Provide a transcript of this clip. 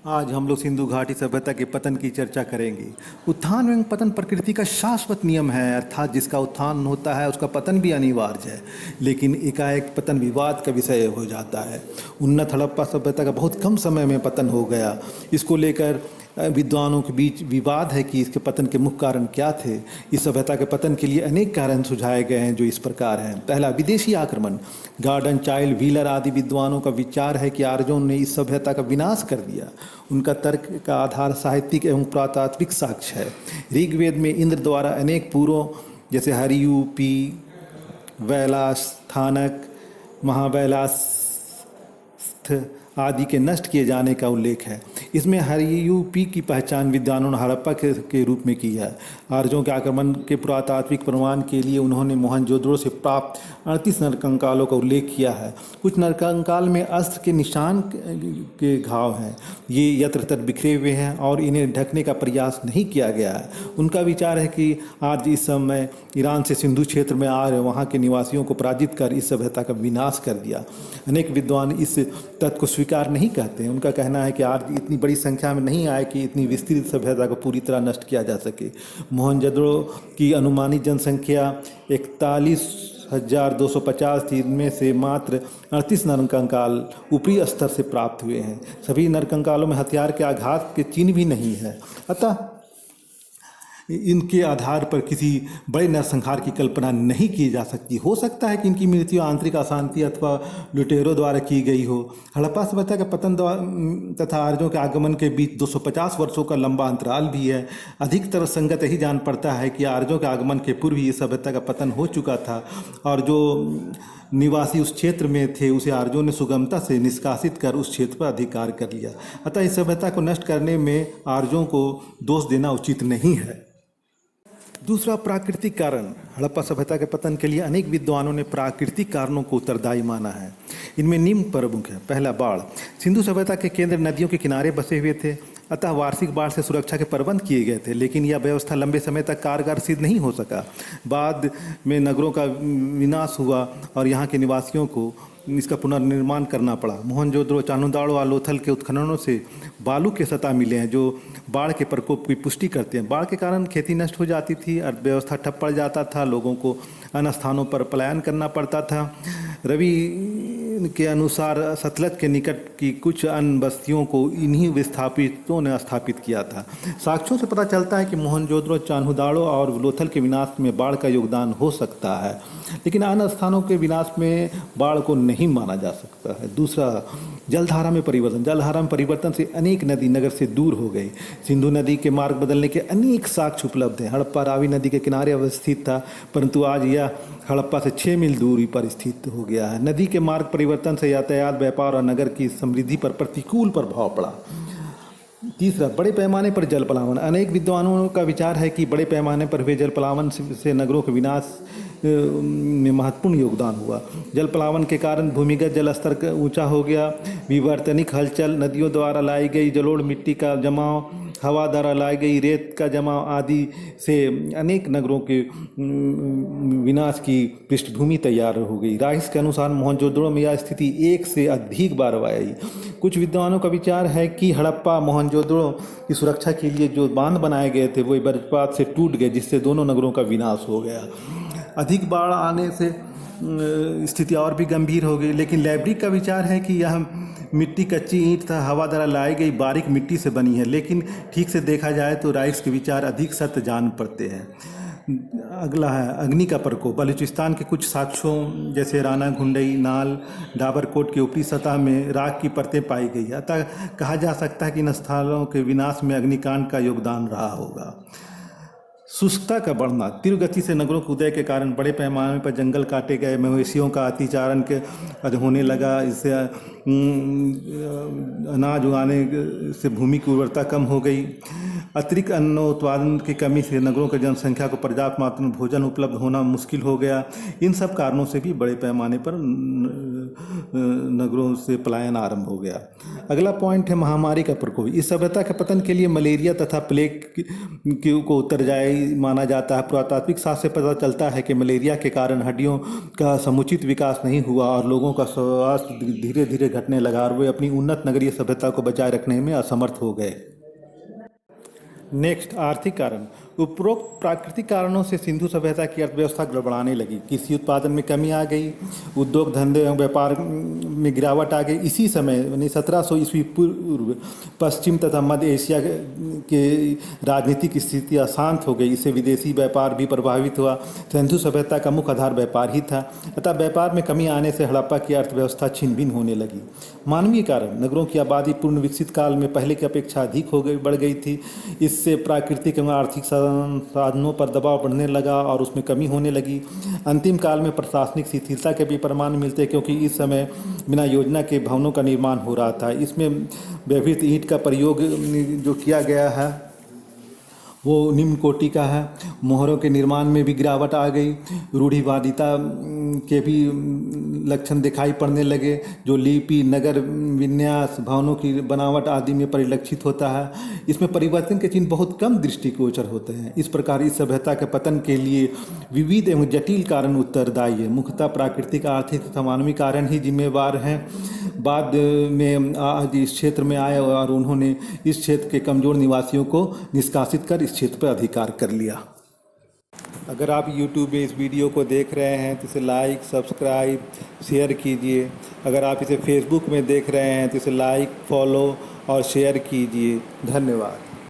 आज हम लोग सिंधु घाटी सभ्यता के पतन की चर्चा करेंगे। उत्थान एवं पतन प्रकृति का शाश्वत नियम है, अर्थात जिसका उत्थान होता है उसका पतन भी अनिवार्य है। लेकिन एकाएक पतन विवाद का विषय हो जाता है। उन्नत हड़प्पा सभ्यता का बहुत कम समय में पतन हो गया। इसको लेकर विद्वानों के बीच विवाद है कि इसके पतन के मुख्य कारण क्या थे। इस सभ्यता के पतन के लिए अनेक कारण सुझाए गए हैं, जो इस प्रकार हैं। पहला, विदेशी आक्रमण। गार्डन, चाइल्ड, व्हीलर आदि विद्वानों का विचार है कि आर्यों ने इस सभ्यता का विनाश कर दिया। उनका तर्क का आधार साहित्यिक एवं पुरातात्विक साक्ष्य है। ऋग्वेद में इंद्र द्वारा अनेक पूर्वों जैसे हरियु, पी, वैलास, थानक, महावैलास्थ आदि के नष्ट किए जाने का उल्लेख है। इसमें हरियूपी की पहचान विद्वानों ने हड़प्पा के रूप में की है। आर्यों के आक्रमण के पुरातात्विक प्रमाण के लिए उन्होंने मोहनजोदड़ो से प्राप्त 38 नरकंकालों का उल्लेख किया है। कुछ नरकंकाल में अस्त्र के निशान के घाव हैं। ये यत्र तत्र बिखरे हुए हैं और इन्हें ढकने का प्रयास नहीं किया गया है। उनका विचार है कि आज इस समय ईरान से सिंधु क्षेत्र में आ रहे वहाँ के निवासियों को पराजित कर इस सभ्यता का विनाश कर दिया। अनेक विद्वान इस तथ्य को स्वीकार नहीं करते हैं। उनका कहना है कि आज इतनी बड़ी संख्या में नहीं आए कि इतनी विस्तृत सभ्यता को पूरी तरह नष्ट किया जा सके। मोहनजोदड़ो की अनुमानित जनसंख्या 41,250 थी। इनमें से मात्र 38 नरकंकाल ऊपरी स्तर से प्राप्त हुए हैं। सभी नरकंकालों में हथियार के आघात के चिन्ह भी नहीं है। अतः इनके आधार पर किसी बड़े नरसंहार की कल्पना नहीं की जा सकती। हो सकता है कि इनकी मृत्यु आंतरिक अशांति अथवा लुटेरों द्वारा की गई हो। हड़प्पा सभ्यता के पतन तथा आर्यों के आगमन के बीच 250 वर्षों का लंबा अंतराल भी है। अधिकतर संगत यही जान पड़ता है कि आर्यों के आगमन के पूर्व ही इस सभ्यता का पतन हो चुका था और जो निवासी उस क्षेत्र में थे उसे आर्यों ने सुगमता से निष्कासित कर उस क्षेत्र पर अधिकार कर लिया। अतः इस सभ्यता को नष्ट करने में आर्यों को दोष देना उचित नहीं है। दूसरा, प्राकृतिक कारण। हड़प्पा सभ्यता के पतन के लिए अनेक विद्वानों ने प्राकृतिक कारणों को उत्तरदायी माना है। इनमें निम्न प्रमुख है। पहला, बाढ़। सिंधु सभ्यता के केंद्र नदियों के किनारे बसे हुए थे, अतः वार्षिक बाढ़ से सुरक्षा के प्रबंध किए गए थे। लेकिन यह व्यवस्था लंबे समय तक कारगर सिद्ध नहीं हो सका। बाद में नगरों का विनाश हुआ और यहाँ के निवासियों को इसका पुनर्निर्माण करना पड़ा। मोहनजोदड़ो, चान्होदाड़ो और लोथल के उत्खननों से बालू के सतह मिले हैं, जो बाढ़ के प्रकोप की पुष्टि करते हैं। बाढ़ के कारण खेती नष्ट हो जाती थी, अर्थव्यवस्था ठप पड़ जाता था, लोगों को अन्य स्थानों पर पलायन करना पड़ता था। रवि के अनुसार सतलज के निकट की कुछ अन्य बस्तियों को इन्हीं विस्थापितों ने स्थापित किया था। साक्ष्यों से पता चलता है कि मोहनजोदड़ो, चान्होदाड़ो और लोथल के विनाश में बाढ़ का योगदान हो सकता है, लेकिन अन्य स्थानों के विनाश में बाढ़ को नहीं माना जा सकता है। दूसरा, जलधारा में परिवर्तन। जलधारा में परिवर्तन से अनेक नदी नगर से दूर हो गई। सिंधु नदी के मार्ग बदलने के अनेक साक्ष्य उपलब्ध हैं। हड़प्पा रावी नदी के किनारे अवस्थित था, परंतु आज यह हड़प्पा से 6 मील दूरी पर स्थित हो गया है। नदी के मार्ग परिवर्तन से यातायात, व्यापार और नगर की समृद्धि पर प्रतिकूल प्रभाव पड़ा। तीसरा, बड़े पैमाने पर जल पलावन। अनेक विद्वानों का विचार है कि बड़े पैमाने पर हुए जल पलावन से नगरों के विनाश में महत्वपूर्ण योगदान हुआ। जल पलावन के कारण भूमिगत जल स्तर ऊंचा हो गया। विवर्तनिक हलचल, नदियों द्वारा लाई गई जलोढ़ मिट्टी का जमाव, हवा द्वारा लाई गई रेत का जमाव आदि से अनेक नगरों के विनाश की पृष्ठभूमि तैयार हो गई। राइस के अनुसार मोहनजोदड़ो में यह स्थिति 1 से अधिक बार आई। कुछ विद्वानों का विचार है कि हड़प्पा मोहनजोदड़ो की सुरक्षा के लिए जो बांध बनाए गए थे वो वज्रपात से टूट गए, जिससे दोनों नगरों का विनाश हो गया। अधिक बाढ़ आने से स्थिति और भी गंभीर हो गई। लेकिन लैब्रिक का विचार है कि यह मिट्टी कच्ची ईंट था, हवा द्वारा लाई गई बारीक मिट्टी से बनी है। लेकिन ठीक से देखा जाए तो राइस के विचार अधिक सत्य जान पड़ते हैं। अगला है अग्नि का प्रकोप। बलूचिस्तान के कुछ साक्ष्यों जैसे राना, घुंडई, नाल, डाबरकोट की ऊपरी सतह में राख की परतें पाई गई। अतः कहा जा सकता है कि इन स्थलों के विनाश में अग्निकांड का योगदान रहा होगा। शुष्कता का बढ़ना। तीव्र गति से नगरों के उदय के कारण बड़े पैमाने पर जंगल काटे गए, मवेशियों का अतिचारण के होने लगा। इससे अनाज उगाने से भूमि की उर्वरता कम हो गई। अतिरिक्त अन्न उत्पादन की कमी से नगरों की जनसंख्या को पर्याप्त मात्रा में भोजन उपलब्ध होना मुश्किल हो गया। इन सब कारणों से भी बड़े पैमाने पर नगरों से पलायन आरंभ हो गया। अगला पॉइंट है महामारी का प्रकोप। इस सभ्यता के पतन के लिए मलेरिया तथा प्लेग को उत्तरदायी माना जाता है। पुरातात्विक साक्ष्य से पता चलता है कि मलेरिया के कारण हड्डियों का समुचित विकास नहीं हुआ और लोगों का स्वास्थ्य धीरे धीरे घटने लगा और वे अपनी उन्नत नगरीय सभ्यता को बचाए रखने में असमर्थ हो गए। नेक्स्ट, आर्थिक कारण। उपरोक्त प्राकृतिक कारणों से सिंधु सभ्यता की अर्थव्यवस्था गड़बड़ाने लगी। कृषि उत्पादन में कमी आ गई, उद्योग धंधे एवं व्यापार में गिरावट आ गई। इसी समय यानी 1700 ईस्वी पूर्व पश्चिम तथा मध्य एशिया के राजनीतिक स्थिति अशांत हो गई। इससे विदेशी व्यापार भी प्रभावित हुआ। सिंधु सभ्यता का मुख्य आधार व्यापार ही था, अतः व्यापार में कमी आने से हड़प्पा की अर्थव्यवस्था छिन्न भिन्न होने लगी। मानवीय कारण। नगरों की आबादी पूर्ण विकसित काल में पहले की अपेक्षा अधिक बढ़ गई थी। इससे प्राकृतिक एवं आर्थिक साधनों पर दबाव बढ़ने लगा और उसमें कमी होने लगी। अंतिम काल में प्रशासनिक शिथिलता के भी प्रमाण मिलते हैं, क्योंकि इस समय बिना योजना के भवनों का निर्माण हो रहा था। इसमें व्यवहृत ईंट का प्रयोग जो किया गया है वो निम्न कोटि का है। मोहरों के निर्माण में भी गिरावट आ गई। रूढ़िवादिता के भी लक्षण दिखाई पड़ने लगे, जो लिपि, नगर विन्यास, भवनों की बनावट आदि में परिलक्षित होता है। इसमें परिवर्तन के चिन्ह बहुत कम दृष्टिगोचर होते हैं। इस प्रकार इस सभ्यता के पतन के लिए विविध एवं जटिल कारण उत्तरदायी है। मुख्यतः प्राकृतिक, आर्थिक तथा मानवीय कारण ही जिम्मेवार हैं। बाद में आज इस क्षेत्र में आए और उन्होंने इस क्षेत्र के कमज़ोर निवासियों को निष्कासित कर इस क्षेत्र पर अधिकार कर लिया। अगर आप YouTube पे इस वीडियो को देख रहे हैं तो इसे लाइक, सब्सक्राइब, शेयर कीजिए। अगर आप इसे Facebook में देख रहे हैं तो इसे लाइक, फॉलो और शेयर कीजिए। धन्यवाद।